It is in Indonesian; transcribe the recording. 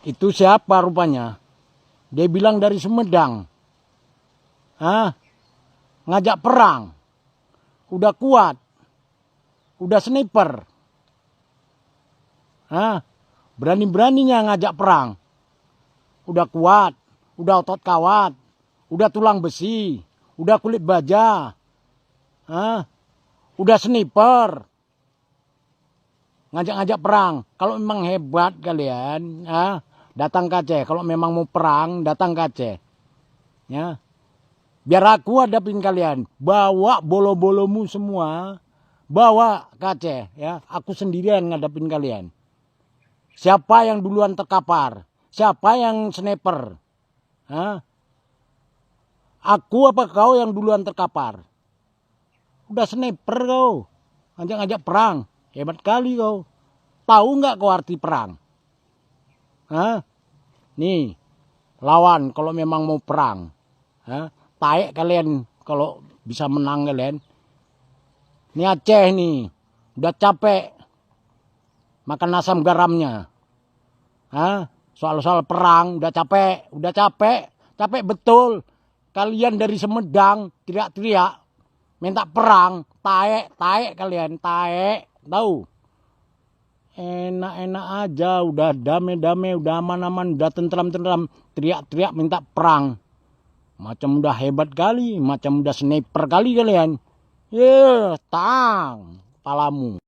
Itu siapa rupanya? Dia bilang dari Sumedang. Ngajak perang. Udah kuat. Udah sniper. Berani-beraninya ngajak perang. Udah kuat. Udah otot kawat. Udah tulang besi. Udah kulit baja. Udah sniper. Ngajak-ngajak perang. Kalau memang hebat kalian, datang ke Aceh. Kalau memang mau perang, datang ke Aceh. Ya. Biar aku hadapin kalian. Bawa bolo-bolomu semua. Bawa ke Aceh. Ya. Aku sendirian ngadapin kalian. Siapa yang duluan terkapar? Siapa yang sniper? Aku apa kau yang duluan terkapar? Udah sniper kau. Ngajak-ngajak perang. Hebat kali kau. Tahu nggak kau arti perang? Nih, lawan kalau memang mau perang. Taek kalian kalau bisa menang kalian. Ini Aceh nih. Udah capek. Makan asam garamnya. Soal-soal perang udah capek. Udah capek. Capek betul. Kalian dari Sumedang teriak-teriak. Minta perang. Taek kalian. Taek. Tahu? Enak-enak aja. Udah damai-damai. Udah aman-aman. Udah tentram-tentram. Teriak-teriak minta perang. Macam udah hebat kali. Macam udah sniper kali kalian. Tang. Palamu.